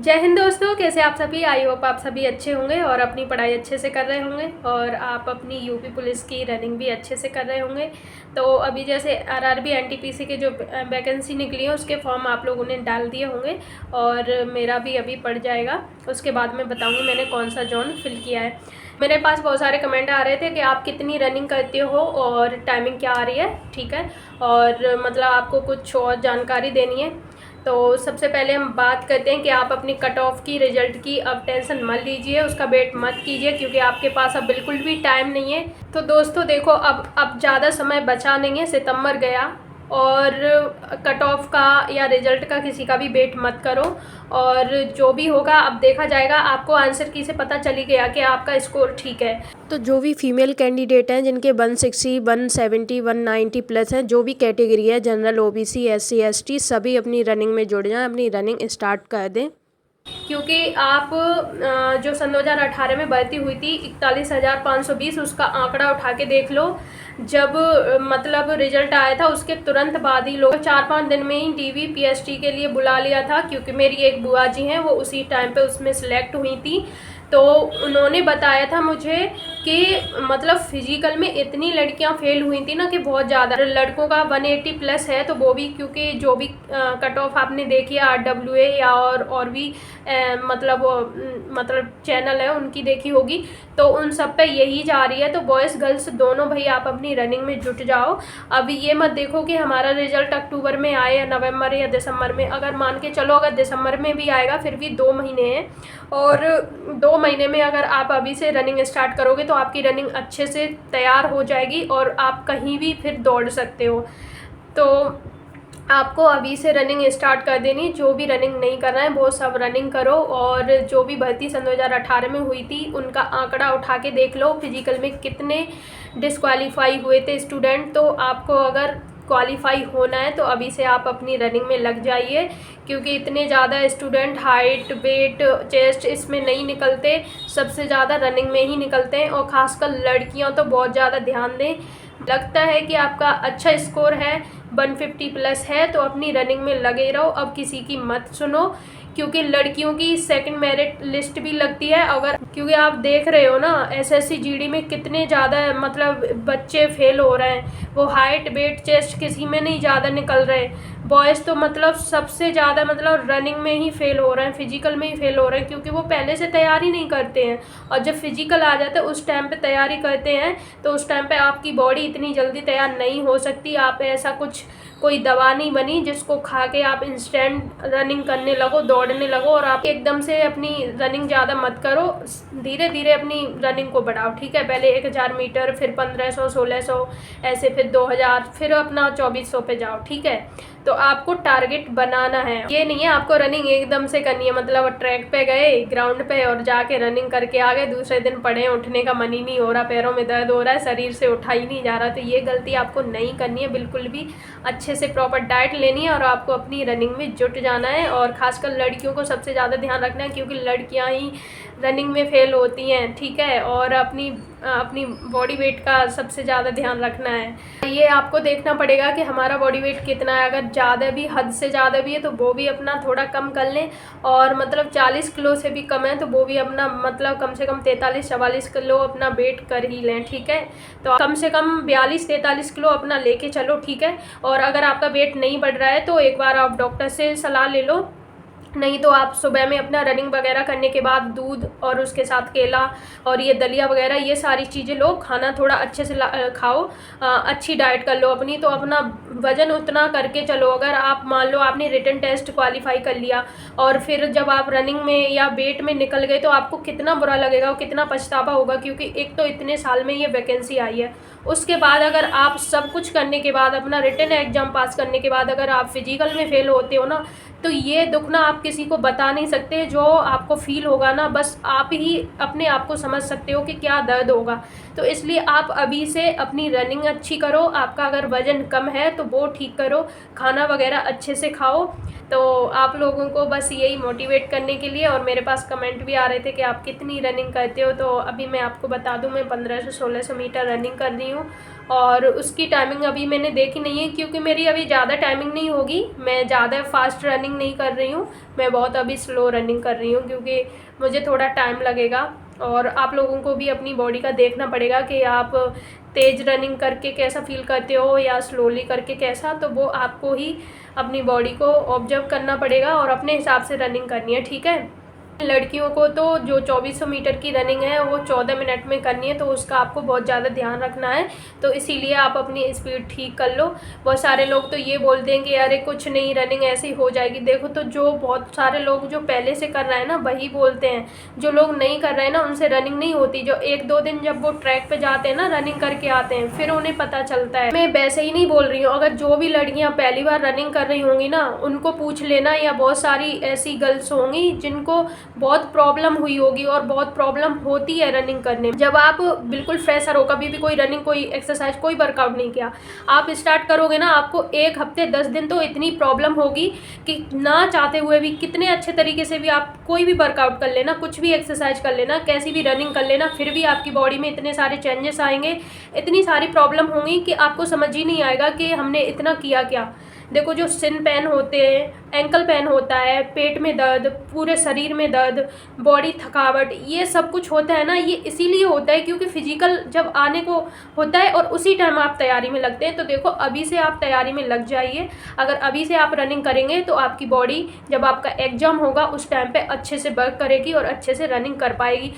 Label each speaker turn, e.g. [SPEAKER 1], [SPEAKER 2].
[SPEAKER 1] जय हिंद दोस्तों, कैसे आप सभी। आई होप आप सभी अच्छे होंगे और अपनी पढ़ाई अच्छे से कर रहे होंगे और आप अपनी यूपी पुलिस की रनिंग भी अच्छे से कर रहे होंगे। तो अभी जैसे आरआरबी एनटीपीसी के जो वैकेंसी निकली है उसके फॉर्म आप लोगों ने डाल दिए होंगे और मेरा भी अभी पड़ जाएगा। उसके बाद मैं बताऊँगी मैंने कौन सा जोन फिल किया है। मेरे पास बहुत सारे कमेंट आ रहे थे कि आप कितनी रनिंग करते हो और टाइमिंग क्या आ रही है, ठीक है, और मतलब आपको कुछ और जानकारी देनी है। तो सबसे पहले हम बात करते हैं कि आप अपनी कट ऑफ की रिज़ल्ट की अब टेंशन मत लीजिए, उसका वेट मत कीजिए क्योंकि आपके पास अब बिल्कुल भी टाइम नहीं है। तो दोस्तों देखो, अब ज़्यादा समय बचा नहीं है, सितंबर गया और कट ऑफ का या रिज़ल्ट का किसी का भी वेट मत करो और जो भी होगा अब देखा जाएगा। आपको आंसर की से पता चली गया कि आपका स्कोर ठीक है। तो जो भी फीमेल कैंडिडेट हैं जिनके 160, 170, 190 प्लस हैं, जो भी कैटेगरी है, जनरल, ओबीसी, एससी, एसटी, सभी अपनी रनिंग में जुड़ जाएं, अपनी रनिंग स्टार्ट कर दें क्योंकि आप जो सन 2018 में भर्ती हुई थी 41,520, उसका आंकड़ा उठा के देख लो। जब मतलब रिजल्ट आया था उसके तुरंत बाद ही लोग 4-5 दिन में ही डीवी पीएसटी के लिए बुला लिया था क्योंकि मेरी एक बुआ जी हैं वो उसी टाइम पे उसमें सिलेक्ट हुई थी। तो उन्होंने बताया था मुझे कि मतलब फिजिकल में इतनी लड़कियां फेल हुई थी ना कि बहुत ज़्यादा। लड़कों का 180 प्लस है तो वो भी, क्योंकि जो भी कट ऑफ आपने देखी है RWA या और भी मतलब चैनल है उनकी देखी होगी, तो उन सब पे यही जा रही है। तो बॉयज़ गर्ल्स दोनों भाई आप अपनी रनिंग में जुट जाओ। अभी ये मत देखो कि हमारा रिजल्ट अक्टूबर में आए या नवंबर या दिसंबर में। अगर मान के चलो अगर दिसंबर में भी आएगा फिर भी 2 महीने हैं और 2 महीने में अगर आप अभी से रनिंग स्टार्ट करोगे तो आपकी रनिंग अच्छे से तैयार हो जाएगी और आप कहीं भी फिर दौड़ सकते हो। तो आपको अभी से रनिंग स्टार्ट कर देनी। जो भी रनिंग नहीं कर रहे हैं वो सब रनिंग करो और जो भी भर्ती सन 2018 में हुई थी उनका आंकड़ा उठा के देख लो फिजिकल में कितने डिस्क्वालीफाई हुए थे स्टूडेंट। तो आपको अगर क्वालिफाई होना है तो अभी से आप अपनी रनिंग में लग जाइए क्योंकि इतने ज़्यादा स्टूडेंट हाइट, वेट, चेस्ट इसमें नहीं निकलते, सबसे ज़्यादा रनिंग में ही निकलते हैं और ख़ासकर लड़कियां तो बहुत ज़्यादा ध्यान दें। लगता है कि आपका अच्छा स्कोर है, 150 प्लस है, तो अपनी रनिंग में लगे रहो। अब किसी की मत सुनो क्योंकि लड़कियों की सेकंड मेरिट लिस्ट भी लगती है। अगर क्योंकि आप देख रहे हो ना एसएससी जीडी में कितने ज़्यादा मतलब बच्चे फेल हो रहे हैं, वो हाइट, वेट, चेस्ट किसी में नहीं ज़्यादा निकल रहे। बॉयज़ तो मतलब सबसे ज़्यादा मतलब रनिंग में ही फेल हो रहे हैं, फिजिकल में ही फेल हो रहे हैं क्योंकि वो पहले से तैयारी नहीं करते हैं और जब फिजिकल आ जाता है उस टाइम पे तैयारी करते हैं तो उस टाइम पे आपकी बॉडी इतनी जल्दी तैयार नहीं हो सकती। आप ऐसा कुछ कोई दवा नहीं बनी जिसको खा के आप इंस्टेंट रनिंग करने लगो, दौड़ने लगो। और आप एकदम से अपनी रनिंग ज़्यादा मत करो, धीरे धीरे अपनी रनिंग को बढ़ाओ, ठीक है। पहले 1000 मीटर, फिर 1500, 1600, ऐसे फिर 2000, फिर अपना 2400 पे जाओ, ठीक है। तो आपको टारगेट बनाना है, ये नहीं है आपको रनिंग एकदम से करनी है। मतलब ट्रैक पे गए, ग्राउंड पे और जाके रनिंग करके आ गए, दूसरे दिन पड़े, उठने का मन ही नहीं हो रहा, पैरों में दर्द हो रहा है, शरीर से उठा ही नहीं जा रहा। तो ये गलती आपको नहीं करनी है बिल्कुल भी। अच्छे से प्रॉपर डाइट लेनी है और आपको अपनी रनिंग में जुट जाना है। और खासकर लड़कियों को सबसे ज़्यादा ध्यान रखना है क्योंकि लड़कियां ही रनिंग में फेल होती हैं, ठीक है। और अपनी बॉडी वेट का सबसे ज़्यादा ध्यान रखना है। ये आपको देखना पड़ेगा कि हमारा बॉडी वेट कितना है। अगर ज़्यादा भी, हद से ज़्यादा भी है तो वो भी अपना थोड़ा कम कर लें और मतलब 40 किलो से भी कम है तो वो भी अपना मतलब कम से कम 43-44 किलो अपना वेट कर ही लें, ठीक है। तो कम से कम 42-43 किलो अपना लेके चलो, ठीक है। और अगर आपका वेट नहीं बढ़ रहा है तो एक बार आप डॉक्टर से सलाह ले लो, नहीं तो आप सुबह में अपना रनिंग वगैरह करने के बाद दूध और उसके साथ केला और ये दलिया वगैरह ये सारी चीज़ें लो। खाना थोड़ा अच्छे से खाओ, अच्छी डाइट कर लो अपनी, तो अपना वज़न उतना करके चलो। अगर आप मान लो आपने रिटन टेस्ट क्वालिफाई कर लिया और फिर जब आप रनिंग में या वेट में निकल गए तो आपको कितना बुरा लगेगा और कितना पछतावा होगा क्योंकि एक तो इतने साल में ये वैकेंसी आई है। उसके बाद अगर आप सब कुछ करने के बाद, अपना रिटन एग्ज़ाम पास करने के बाद अगर आप फिजिकल में फेल होते हो ना, तो ये दुख ना आप किसी को बता नहीं सकते। जो आपको फील होगा ना बस आप ही अपने आप को समझ सकते हो कि क्या दर्द होगा। तो इसलिए आप अभी से अपनी रनिंग अच्छी करो। आपका अगर वज़न कम है तो वो ठीक करो, खाना वगैरह अच्छे से खाओ। तो आप लोगों को बस यही मोटिवेट करने के लिए। और मेरे पास कमेंट भी आ रहे थे कि आप कितनी रनिंग करते हो, तो अभी मैं आपको बता दूं मैं 1500-1600 मीटर रनिंग कर रही हूँ। रही हूँ, और उसकी टाइमिंग अभी मैंने देखी नहीं है क्योंकि मेरी अभी ज़्यादा टाइमिंग नहीं होगी। मैं ज़्यादा फास्ट रनिंग नहीं कर रही हूँ, मैं बहुत अभी स्लो रनिंग कर रही हूँ क्योंकि मुझे थोड़ा टाइम लगेगा। और आप लोगों को भी अपनी बॉडी का देखना पड़ेगा कि आप तेज़ रनिंग करके कैसा फील करते हो या स्लोली करके कैसा, तो वो आपको ही अपनी बॉडी को ऑब्जर्व करना पड़ेगा और अपने हिसाब से रनिंग करनी है, ठीक है। लड़कियों को तो जो 2400 मीटर की रनिंग है वो 14 मिनट में करनी है, तो उसका आपको बहुत ज़्यादा ध्यान रखना है, तो इसीलिए आप अपनी स्पीड ठीक कर लो। बहुत सारे लोग तो ये बोलते हैं कि अरे कुछ नहीं, रनिंग ऐसे ही हो जाएगी। देखो, तो जो बहुत सारे लोग जो पहले से कर रहे हैं ना वही बोलते हैं, जो लोग नहीं कर रहे हैं ना उनसे रनिंग नहीं होती। जो 1-2 दिन जब वो ट्रैक पे जाते हैं ना, रनिंग करके आते हैं, फिर उन्हें पता चलता है। मैं वैसे ही नहीं बोल रही हूँ, अगर जो भी लड़कियाँ पहली बार रनिंग कर रही होंगी ना उनको पूछ लेना, या बहुत सारी ऐसी गर्ल्स होंगी जिनको बहुत प्रॉब्लम हुई होगी और बहुत प्रॉब्लम होती है रनिंग करने में। जब आप बिल्कुल फ्रेशर हो, कभी भी कोई रनिंग, कोई एक्सरसाइज, कोई वर्कआउट नहीं किया, आप स्टार्ट करोगे ना, आपको 1 हफ्ते 10 दिन तो इतनी प्रॉब्लम होगी कि ना चाहते हुए भी, कितने अच्छे तरीके से भी आप कोई भी वर्कआउट कर लेना, कुछ भी एक्सरसाइज कर लेना, कैसी भी रनिंग कर लेना, फिर भी आपकी बॉडी में इतने सारे चेंजेस आएंगे, इतनी सारी प्रॉब्लम होंगी कि आपको समझ ही नहीं आएगा कि हमने इतना किया क्या। देखो, जो सिन पेन होते हैं, एंकल पेन होता है, पेट में दर्द, पूरे शरीर में दर्द, बॉडी थकावट, ये सब कुछ होता है ना, ये इसीलिए होता है क्योंकि फिजिकल जब आने को होता है और उसी टाइम आप तैयारी में लगते हैं। तो देखो, अभी से आप तैयारी में लग जाइए। अगर अभी से आप रनिंग करेंगे तो आपकी बॉडी जब आपका एग्जाम होगा उस टाइम पे अच्छे से वर्क करेगी और अच्छे से रनिंग कर पाएगी।